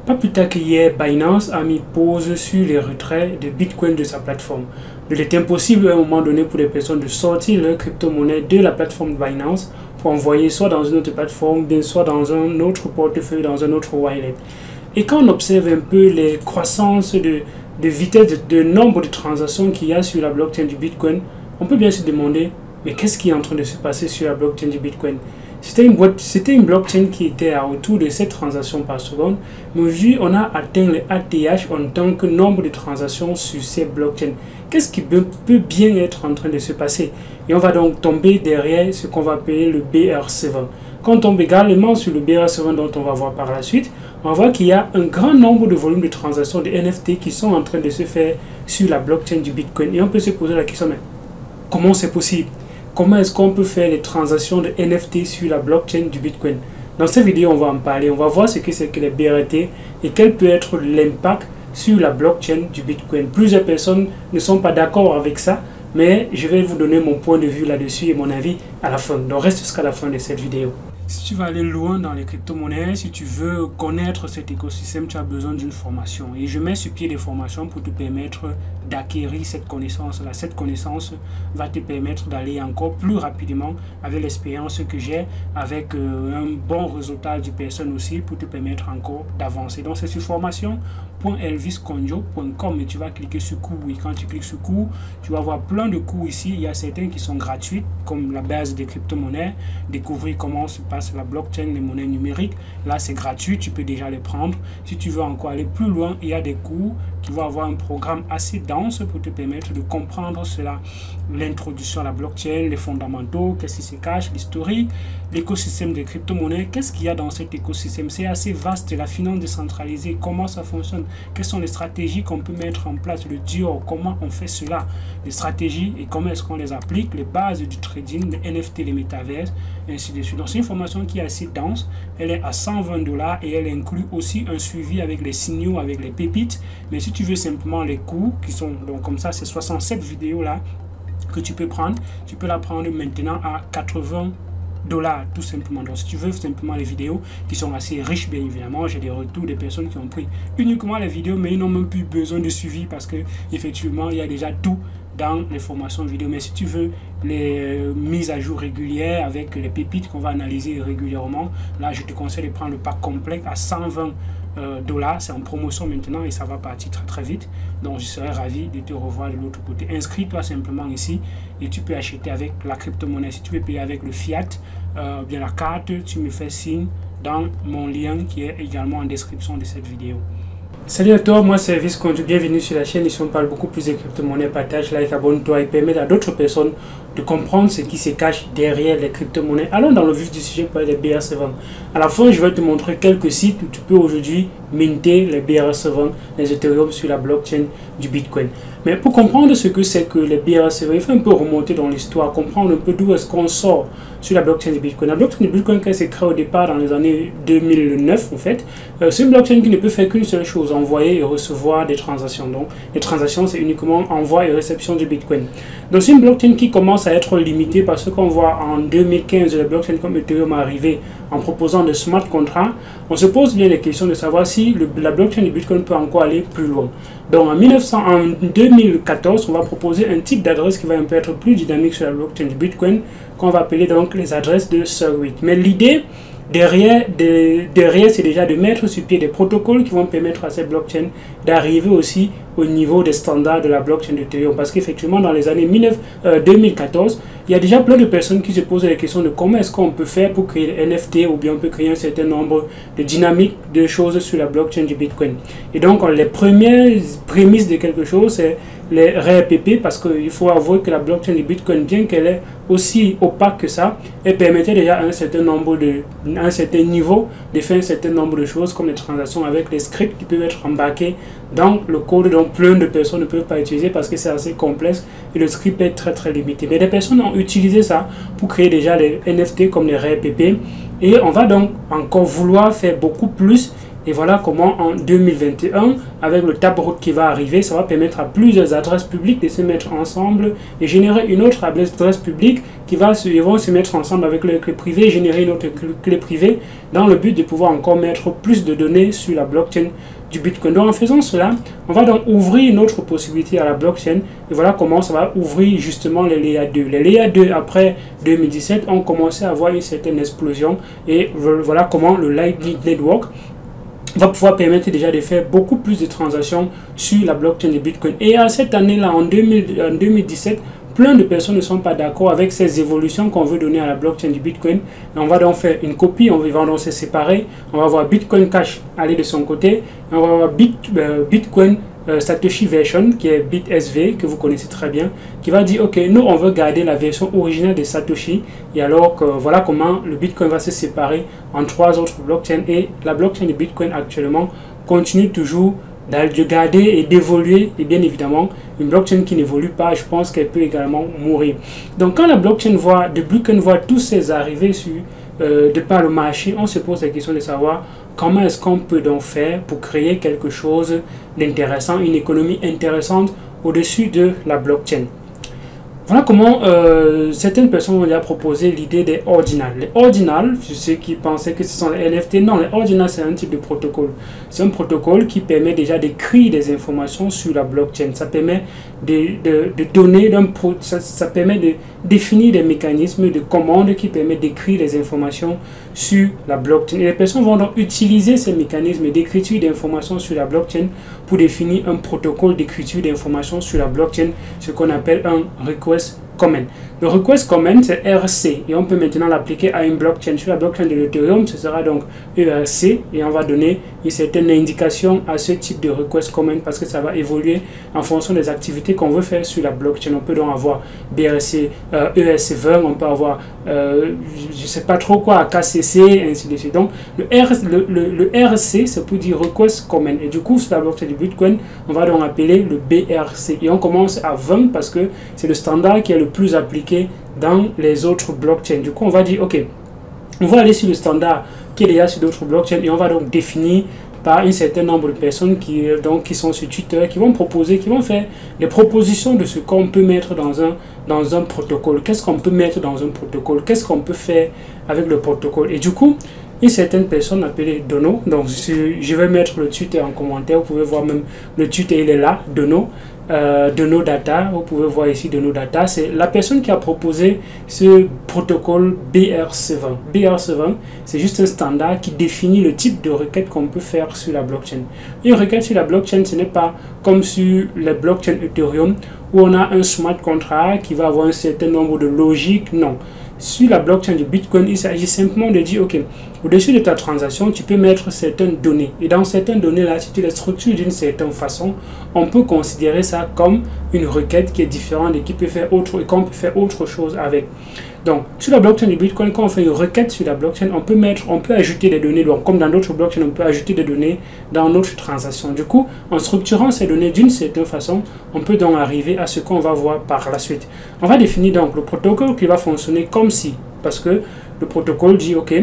Pas plus tard qu'hier, Binance a mis pause sur les retraits de Bitcoin de sa plateforme. Il est impossible à un moment donné pour les personnes de sortir leur crypto-monnaie de la plateforme Binance pour envoyer soit dans une autre plateforme, bien soit dans un autre portefeuille, dans un autre wallet. Et quand on observe un peu les croissances de vitesse, de nombre de transactions qu'il y a sur la blockchain du Bitcoin, on peut bien se demander, mais qu'est-ce qui est en train de se passer sur la blockchain du Bitcoin? C'était une blockchain qui était à autour de 7 transactions par seconde, mais aujourd'hui on a atteint le ATH en tant que nombre de transactions sur cette blockchain. Qu'est-ce qui peut bien être en train de se passer? Et on va donc tomber derrière ce qu'on va appeler le BRC20. Quand on tombe également sur le BRC20 dont on va voir par la suite, on voit qu'il y a un grand nombre de volumes de transactions de NFT qui sont en train de se faire sur la blockchain du Bitcoin. Et on peut se poser la question, mais comment c'est possible? Comment est-ce qu'on peut faire les transactions de NFT sur la blockchain du Bitcoin? Dans cette vidéo, on va en parler. On va voir ce que c'est que les BRT et quel peut être l'impact sur la blockchain du Bitcoin. Plusieurs personnes ne sont pas d'accord avec ça, mais je vais vous donner mon point de vue là-dessus et mon avis à la fin. Donc reste jusqu'à la fin de cette vidéo. Si tu vas aller loin dans les crypto-monnaies, si tu veux connaître cet écosystème, tu as besoin d'une formation. Et je mets sur pied des formations pour te permettre d'acquérir cette connaissance-là. Cette connaissance va te permettre d'aller encore plus rapidement avec l'expérience que j'ai, avec un bon résultat du personne aussi pour te permettre encore d'avancer. Donc c'est sur formation.elvisconjo.com et tu vas cliquer sur cours. Et quand tu cliques sur cours, tu vas voir plein de cours ici. Il y a certains qui sont gratuits, comme la base des crypto-monnaies, découvrir comment se passe la blockchain, les monnaies numériques. Là c'est gratuit, tu peux déjà les prendre. Si tu veux encore aller plus loin, il y a des cours qui vont avoir un programme assez dense pour te permettre de comprendre cela, l'introduction à la blockchain, les fondamentaux, qu'est-ce qui se cache, l'historique, l'écosystème des crypto-monnaies, qu'est-ce qu'il y a dans cet écosystème. C'est assez vaste, la finance décentralisée, comment ça fonctionne, quelles sont les stratégies qu'on peut mettre en place, le Dior, comment on fait cela, les stratégies et comment est-ce qu'on les applique, les bases du trading, les NFT, les métaverses, et ainsi de suite. Donc c'est une formation qui est assez dense, elle est à 120 $ et elle inclut aussi un suivi avec les signaux, avec les pépites. Mais si tu veux simplement les cours qui sont donc comme ça, c'est 67 vidéos là que tu peux prendre, tu peux la prendre maintenant à 80 $ tout simplement. Donc si tu veux simplement les vidéos qui sont assez riches, bien évidemment, j'ai des retours des personnes qui ont pris uniquement les vidéos mais ils n'ont même plus besoin de suivi parce que effectivement il y a déjà tout dans les formations vidéo. Mais si tu veux les mises à jour régulières avec les pépites qu'on va analyser régulièrement, là je te conseille de prendre le pack complet à 120 $. C'est en promotion maintenant et ça va partir très très vite. Donc je serais ravi de te revoir de l'autre côté. Inscris-toi simplement ici et tu peux acheter avec la crypto-monnaie. Si tu veux payer avec le fiat, bien la carte, tu me fais signe dans mon lien qui est également en description de cette vidéo. Salut à toi, moi c'est Elvis Conjo, bienvenue sur la chaîne. Ici on parle beaucoup plus de crypto-monnaies. Partage, like, abonne-toi et permet à d'autres personnes de comprendre ce qui se cache derrière les crypto-monnaies. Allons dans le vif du sujet pour les BRC20. À la fin, je vais te montrer quelques sites où tu peux aujourd'hui minter les BRC20, les Ethereum sur la blockchain du Bitcoin. Mais pour comprendre ce que c'est que les BRC20, il faut un peu remonter dans l'histoire, comprendre un peu d'où est-ce qu'on sort sur la blockchain du Bitcoin. La blockchain du Bitcoin, qui s'est créée au départ dans les années 2009, en fait, c'est une blockchain qui ne peut faire qu'une seule chose, envoyer et recevoir des transactions. Donc, les transactions, c'est uniquement envoi et réception du Bitcoin. Donc, c'est une blockchain qui commence à être limitée parce qu'on voit en 2015, les blockchains comme Ethereum arrivé en proposant de smart contracts. On se pose bien les questions de savoir si la blockchain du Bitcoin peut encore aller plus loin. Donc, en 2014, on va proposer un type d'adresse qui va un peu être plus dynamique sur la blockchain du Bitcoin, qu'on va appeler donc les adresses de Segwit. Mais l'idée derrière c'est déjà de mettre sur pied des protocoles qui vont permettre à cette blockchain d'arriver aussi au niveau des standards de la blockchain d'Ethereum. Parce qu'effectivement, dans les années 2014, il y a déjà plein de personnes qui se posent la question de comment est-ce qu'on peut faire pour créer des NFT ou bien on peut créer un certain nombre de dynamiques de choses sur la blockchain du Bitcoin. Et donc, les premières prémices de quelque chose, c'est les RPP, parce qu'il faut avouer que la blockchain du Bitcoin, bien qu'elle est aussi opaque que ça, elle permettait déjà à un certain niveau de faire un certain nombre de choses comme les transactions avec les scripts qui peuvent être embarqués dans le code, dont plein de personnes ne peuvent pas utiliser parce que c'est assez complexe et le script est très très limité. Mais des personnes ont utilisé ça pour créer déjà les NFT comme les RPP et on va donc encore vouloir faire beaucoup plus Et voilà comment en 2021, avec le Taproot qui va arriver, ça va permettre à plusieurs adresses publiques de se mettre ensemble et générer une autre adresse publique qui vont se mettre ensemble avec le clé privée et générer une autre clé privée dans le but de pouvoir encore mettre plus de données sur la blockchain du Bitcoin. Donc en faisant cela, on va donc ouvrir une autre possibilité à la blockchain et voilà comment ça va ouvrir justement les Layer 2. Les Layer 2 après 2017 ont commencé à avoir une certaine explosion et voilà comment le Lightning Network va pouvoir permettre déjà de faire beaucoup plus de transactions sur la blockchain de Bitcoin. Et à cette année-là, en 2017, plein de personnes ne sont pas d'accord avec ces évolutions qu'on veut donner à la blockchain du Bitcoin. Et on va donc faire une copie, on va donc se séparer. On va voir Bitcoin Cash aller de son côté. Et on va voir Bitcoin Satoshi version qui est BitSV que vous connaissez très bien, qui va dire ok, nous on veut garder la version originale de Satoshi et alors que voilà comment le Bitcoin va se séparer en 3 autres blockchains et la blockchain de Bitcoin actuellement continue toujours de garder et d'évoluer et bien évidemment une blockchain qui n'évolue pas, je pense qu'elle peut également mourir. Donc quand la blockchain voit tous ces arrivées sur de par le marché, on se pose la question de savoir comment est-ce qu'on peut donc faire pour créer quelque chose d'intéressant, une économie intéressante au-dessus de la blockchain. Voilà comment certaines personnes ont déjà proposé l'idée des ordinals. Les ordinals, ceux qui pensaient que ce sont les NFT, non, les ordinals c'est un type de protocole. C'est un protocole qui permet déjà d'écrire des informations sur la blockchain. Ça permet de donner, ça permet de définir des mécanismes de commande qui permettent d'écrire des informations sur la blockchain. Et les personnes vont donc utiliser ces mécanismes d'écriture d'informations sur la blockchain pour définir un protocole d'écriture d'informations sur la blockchain, ce qu'on appelle un request comment. Le request comment c'est RC et on peut maintenant l'appliquer à une blockchain. Sur la blockchain de l'Ethereum, ce sera donc ERC et on va donner une certaine indication à ce type de request comment parce que ça va évoluer en fonction des activités qu'on veut faire sur la blockchain. On peut donc avoir BRC, ERC20, on peut avoir je ne sais pas trop quoi, KCC, ainsi de suite. Donc le RC c'est pour dire request comment et du coup sur la blockchain du Bitcoin, on va donc appeler le BRC et on commence à 20 parce que c'est le standard qui est le plus appliqué dans les autres blockchains. Du coup, on va dire, ok, on va aller sur le standard qui est déjà sur d'autres blockchains et on va donc définir par un certain nombre de personnes qui sont sur Twitter, qui vont faire des propositions de ce qu'on peut mettre dans un protocole. Qu'est-ce qu'on peut mettre dans un protocole? Qu'est-ce qu'on peut faire avec le protocole? Et du coup, une certaine personne appelée Dono, donc je vais mettre le Twitter en commentaire, vous pouvez voir même le Twitter, il est là, Dono. Dono Data, vous pouvez voir ici Dono Data, c'est la personne qui a proposé ce protocole BRC20. BRC20, c'est juste un standard qui définit le type de requête qu'on peut faire sur la blockchain. Une requête sur la blockchain, ce n'est pas comme sur les blockchains Ethereum où on a un smart contract qui va avoir un certain nombre de logiques, non. Sur la blockchain du Bitcoin, il s'agit simplement de dire, ok, au-dessus de ta transaction, tu peux mettre certaines données. Et dans certaines données-là, si tu les structures d'une certaine façon, on peut considérer ça comme une requête qui est différente et qui peut faire et qu'on peut faire autre chose avec. Donc, sur la blockchain du Bitcoin, quand on fait une requête sur la blockchain, on peut ajouter des données. Donc, comme dans d'autres blockchains, on peut ajouter des données dans notre transaction. Du coup, en structurant ces données d'une certaine façon, on peut donc arriver à ce qu'on va voir par la suite. On va définir donc le protocole qui va fonctionner comme si, parce que le protocole dit, ok,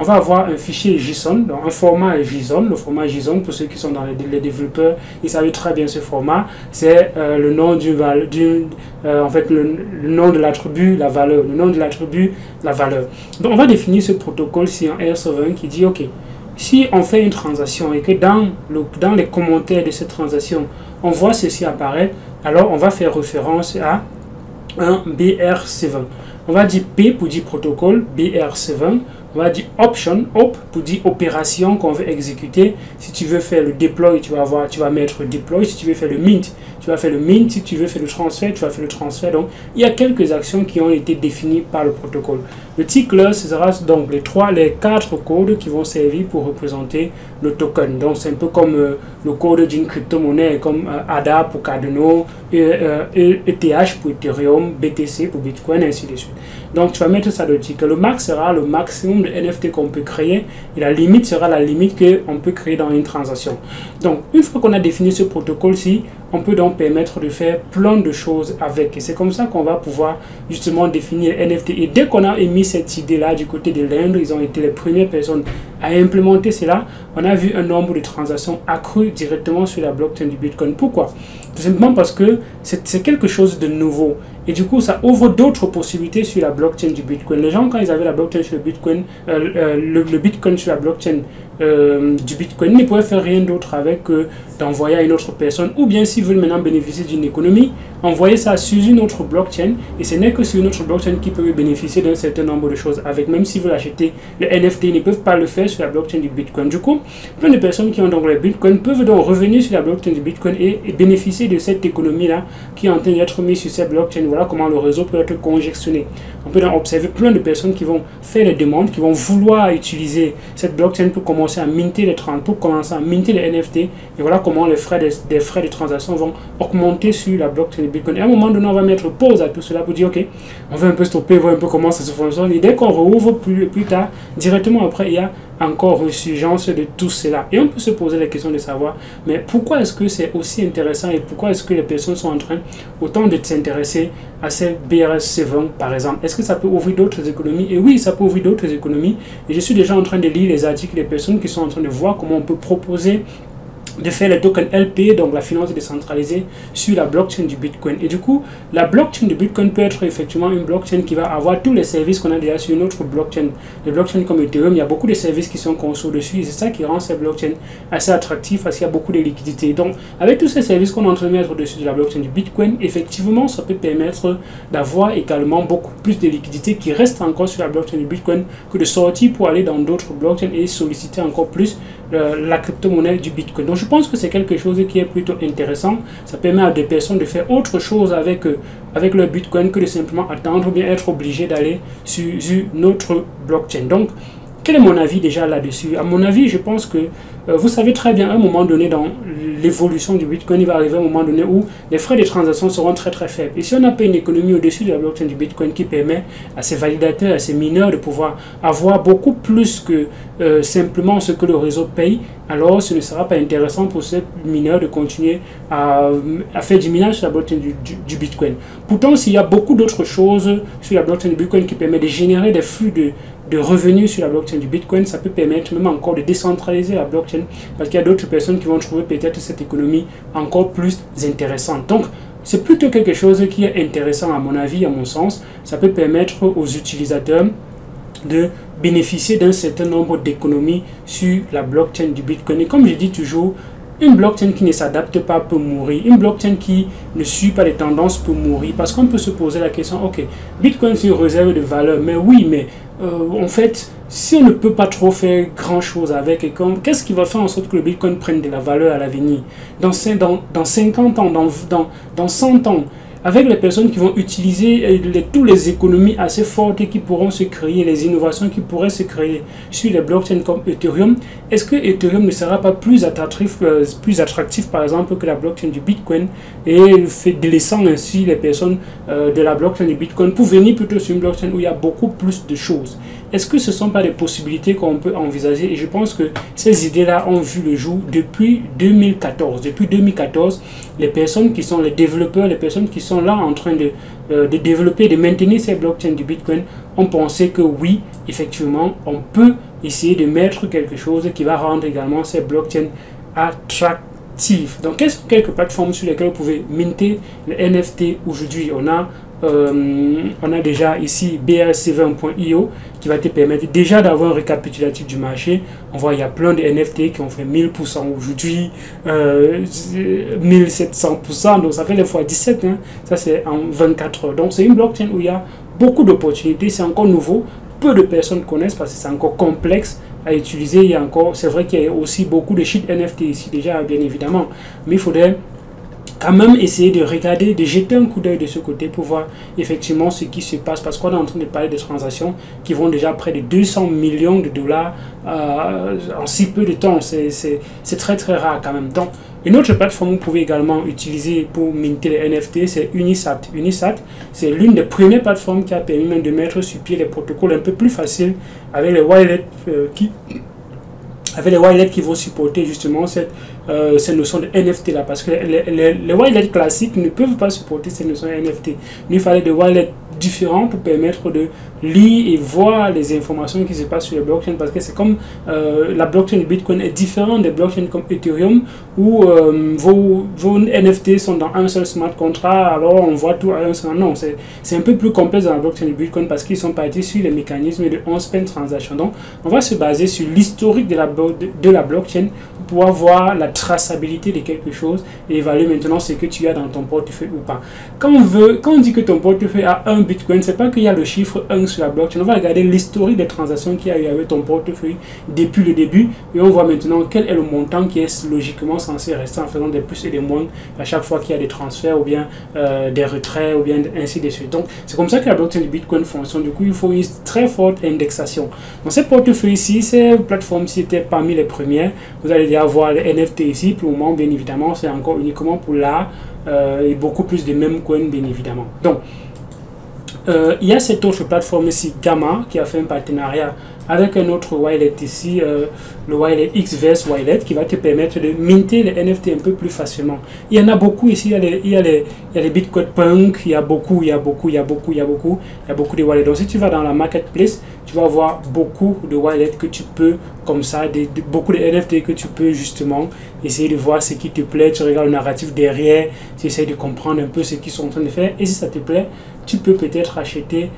on va avoir un fichier JSON, donc un format JSON. Le format JSON, pour ceux qui sont dans les développeurs, ils savent très bien ce format. C'est le nom en fait, le nom de l'attribut, la valeur. Le nom de l'attribut, la valeur. Donc, on va définir ce protocole-ci en ERC20 qui dit, ok, si on fait une transaction et que dans les commentaires de cette transaction, on voit ceci apparaître, alors on va faire référence à un BRC20. On va dire P pour dire protocole, BRC20. On va dire option, op pour dire opération qu'on veut exécuter. Si tu veux faire le deploy, tu vas mettre deploy. Si tu veux faire le mint, tu vas faire le mint. Si tu veux faire le transfert, tu vas faire le transfert. Donc, il y a quelques actions qui ont été définies par le protocole. Le tickler, ce sera donc les 4 codes qui vont servir pour représenter le token. Donc, c'est un peu comme le code d'une crypto-monnaie, comme ADA pour Cardano, ETH pour Ethereum, BTC pour Bitcoin, ainsi de suite. Donc tu vas mettre ça de que le max sera le maximum de NFT qu'on peut créer et la limite sera la limite qu'on peut créer dans une transaction. Donc une fois qu'on a défini ce protocole-ci, on peut donc permettre de faire plein de choses avec. Et c'est comme ça qu'on va pouvoir justement définir les NFT. Et dès qu'on a émis cette idée-là du côté de l'Inde, ils ont été les premières personnes à implémenter cela, on a vu un nombre de transactions accru directement sur la blockchain du Bitcoin. Pourquoi? Tout simplement parce que c'est quelque chose de nouveau. Et du coup, ça ouvre d'autres possibilités sur la blockchain du Bitcoin. Les gens, quand ils avaient la blockchain sur le Bitcoin, le Bitcoin sur la blockchain du Bitcoin, ils ne pouvaient faire rien d'autre avec que d'envoyer à une autre personne. Ou bien, s'ils veulent maintenant bénéficier d'une économie, envoyer ça sur une autre blockchain. Et ce n'est que sur une autre blockchain qu'ils peuvent bénéficier d'un certain nombre de choses avec. Même s'ils veulent acheter le NFT, ils ne peuvent pas le faire sur la blockchain du Bitcoin. Du coup, plein de personnes qui ont donc le Bitcoin peuvent donc revenir sur la blockchain du Bitcoin et bénéficier de cette économie-là qui est en train d'être mise sur cette blockchain. Voilà comment le réseau peut être congestionné. On peut donc observer plein de personnes qui vont faire des demandes, qui vont vouloir utiliser cette blockchain pour commencer à minter les pour commencer à minter les NFT. Et voilà comment les frais des frais de transaction vont augmenter sur la blockchain du Bitcoin. Et à un moment donné, on va mettre pause à tout cela pour dire ok, on va un peu stopper, voir un peu comment ça se fonctionne. Et dès qu'on rouvre plus tard, directement après, il y a encore résurgence de tout cela. Et on peut se poser la question de savoir, mais pourquoi est-ce que c'est aussi intéressant et pourquoi est-ce que les personnes sont en train autant de s'intéresser à ces BRS7 par exemple? Est-ce que ça peut ouvrir d'autres économies? Et oui, ça peut ouvrir d'autres économies. Et je suis déjà en train de lire les articles des personnes qui sont en train de voir comment on peut proposer de faire les tokens LP, donc la finance décentralisée, sur la blockchain du Bitcoin. Et du coup, la blockchain du Bitcoin peut être effectivement une blockchain qui va avoir tous les services qu'on a déjà sur une autre blockchain. Les blockchains comme Ethereum, il y a beaucoup de services qui sont conçus dessus, et c'est ça qui rend ces blockchains assez attractifs parce qu'il y a beaucoup de liquidités. Donc, avec tous ces services qu'on est en train de mettre dessus de la blockchain du Bitcoin, effectivement, ça peut permettre d'avoir également beaucoup plus de liquidités qui restent encore sur la blockchain du Bitcoin que de sortir pour aller dans d'autres blockchains et solliciter encore plus la crypto-monnaie du Bitcoin. Donc je pense que c'est quelque chose qui est plutôt intéressant. Ça permet à des personnes de faire autre chose avec leur Bitcoin que de simplement attendre ou bien être obligé d'aller sur une autre blockchain. Donc, quel est mon avis déjà là-dessus? À mon avis, je pense que vous savez très bien, à un moment donné dans l'évolution du Bitcoin, il va arriver un moment donné où les frais de transaction seront très très faibles. Et si on n'a pas une économie au-dessus de la blockchain du Bitcoin qui permet à ces validateurs, à ces mineurs de pouvoir avoir beaucoup plus que simplement ce que le réseau paye, alors ce ne sera pas intéressant pour ces mineurs de continuer à faire du minage sur la blockchain du Bitcoin. Pourtant, s'il y a beaucoup d'autres choses sur la blockchain du Bitcoin qui permettent de générer des flux de revenus sur la blockchain du Bitcoin, ça peut permettre même encore de décentraliser la blockchain parce qu'il y a d'autres personnes qui vont trouver peut-être cette économie encore plus intéressante. Donc, c'est plutôt quelque chose qui est intéressant à mon avis, à mon sens. Ça peut permettre aux utilisateurs de bénéficier d'un certain nombre d'économies sur la blockchain du Bitcoin. Et comme je dis toujours, une blockchain qui ne s'adapte pas peut mourir. Une blockchain qui ne suit pas les tendances peut mourir. Parce qu'on peut se poser la question, ok, Bitcoin c'est une réserve de valeur. Mais oui, mais en fait, si on ne peut pas trop faire grand chose avec, qu'est-ce qui va faire en sorte que le Bitcoin prenne de la valeur à l'avenir? Dans 50 ans, dans 100 ans, avec les personnes qui vont utiliser toutes les économies assez fortes qui pourront se créer, les innovations qui pourraient se créer sur les blockchains comme Ethereum, est-ce que Ethereum ne sera pas plus attractif par exemple que la blockchain du Bitcoin et délaissant ainsi les personnes de la blockchain du Bitcoin pour venir plutôt sur une blockchain où il y a beaucoup plus de choses? Est-ce que ce ne sont pas des possibilités qu'on peut envisager? Et je pense que ces idées-là ont vu le jour depuis 2014. Depuis 2014, les personnes qui sont les développeurs, les personnes qui sont là en train de développer, de maintenir ces blockchains du Bitcoin, ont pensé que oui, effectivement, on peut essayer de mettre quelque chose qui va rendre également ces blockchains attractifs. Donc, quelles sont quelques plateformes sur lesquelles vous pouvez minter les NFT aujourd'hui? On a déjà ici BRC20.io qui va te permettre déjà d'avoir un récapitulatif du marché. On voit il y a plein de NFT qui ont fait 1000% aujourd'hui, 1700%, donc ça fait les fois 17, hein. Ça c'est en 24 heures. Donc c'est une blockchain où il y a beaucoup d'opportunités, c'est encore nouveau, peu de personnes connaissent parce que c'est encore complexe à utiliser. Il y a encore, c'est vrai qu'il y a aussi beaucoup de shit NFT ici déjà, bien évidemment, mais il faudrait quand même essayer de regarder, de jeter un coup d'œil de ce côté pour voir effectivement ce qui se passe, parce qu'on est en train de parler de transactions qui vont déjà près de 200 millions de dollars en si peu de temps. C'est très très rare quand même. Donc Une autre plateforme que vous pouvez également utiliser pour minter les NFT, c'est Unisat. Unisat, c'est l'une des premières plateformes qui a permis même de mettre sur pied les protocoles un peu plus faciles avec les wallets qui vont supporter justement cette notion de NFT là, parce que les wallets classiques ne peuvent pas supporter cette notion de NFT. Il fallait des wallets différents pour permettre de lire et voir les informations qui se passent sur les blockchains, parce que c'est comme la blockchain de Bitcoin est différente des blockchains comme Ethereum où vos NFT sont dans un seul smart contract, alors on voit tout à un seul. Non, c'est un peu plus complexe dans la blockchain de Bitcoin parce qu'ils sont partis sur les mécanismes de on-spend transaction. Donc on va se baser sur l'historique de la blockchain pour pouvoir voir la traçabilité de quelque chose et évaluer maintenant ce que tu as dans ton portefeuille ou pas. Quand on dit que ton portefeuille a un Bitcoin, c'est pas qu'il y a le chiffre 1 sur la blockchain. On va regarder l'historique des transactions qu'il y a eu avec ton portefeuille depuis le début et on voit maintenant quel est le montant qui est logiquement censé rester en faisant des plus et des moins à chaque fois qu'il y a des transferts ou bien des retraits ou bien ainsi de suite. Donc c'est comme ça que la blockchain de Bitcoin fonctionne. Du coup, il faut une très forte indexation. Dans ces portefeuilles ici, ces plateformes-ci étaient parmi les premières. Vous allez déjà voir les NFT ici. Pour le moment, bien évidemment, c'est encore uniquement pour l'art et beaucoup plus de meme coins, bien évidemment. Donc, il y a cette autre plateforme ici, Gamma, qui a fait un partenariat avec un autre wallet ici, le wallet Xverse Wallet, qui va te permettre de minter les NFT un peu plus facilement. Il y en a beaucoup ici, il y a les Bitcoin Punk, il y a beaucoup de wallets. Donc si tu vas dans la marketplace, tu vas voir beaucoup de wallets que tu peux, comme ça, beaucoup de NFT que tu peux justement essayer de voir ce qui te plaît. Tu regardes le narratif derrière, tu essaies de comprendre un peu ce qu'ils sont en train de faire. Et si ça te plaît, tu peux peut-être acheter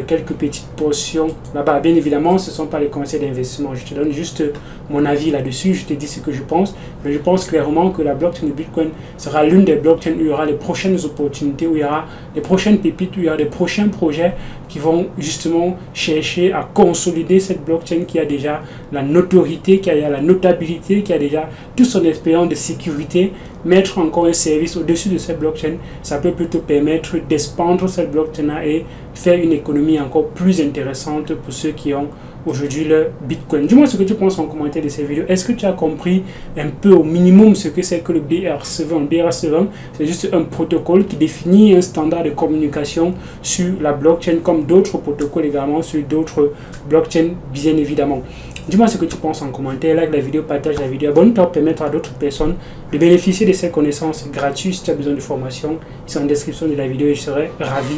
quelques petites portions là-bas. Bien évidemment, ce ne sont pas les conseils d'investissement. Je te donne juste mon avis là-dessus. Je te dis ce que je pense. Mais je pense clairement que la blockchain de Bitcoin sera l'une des blockchains où il y aura les prochaines opportunités, où il y aura les prochaines pépites, où il y aura des prochains projets qui vont justement chercher à consolider cette blockchain qui a déjà la notoriété, qui a la notabilité, qui a déjà toute son expérience de sécurité. Mettre encore un service au-dessus de cette blockchain, ça peut plutôt permettre d'expandre cette blockchain et faire une économie encore plus intéressante pour ceux qui ont aujourd'hui le Bitcoin. Dis-moi ce que tu penses en commentaire de cette vidéo. Est-ce que tu as compris un peu au minimum ce que c'est que le BRC20? Le BRC20, c'est juste un protocole qui définit un standard de communication sur la blockchain, comme d'autres protocoles également sur d'autres blockchains, bien évidemment. Dis-moi ce que tu penses en commentaire, like la vidéo, partage la vidéo, abonne-toi pour permettre à d'autres personnes de bénéficier de ces connaissances gratuites. Si tu as besoin de formation, c'est en description de la vidéo et je serai ravi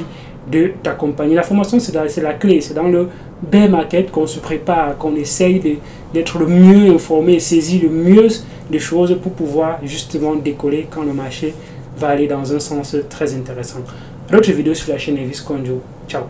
de t'accompagner. La formation, c'est la clé, c'est dans le bear market qu'on se prépare, qu'on essaye d'être le mieux informé, saisir le mieux des choses pour pouvoir justement décoller quand le marché va aller dans un sens très intéressant. D'autres vidéos sur la chaîne Elvis Konjo. Ciao.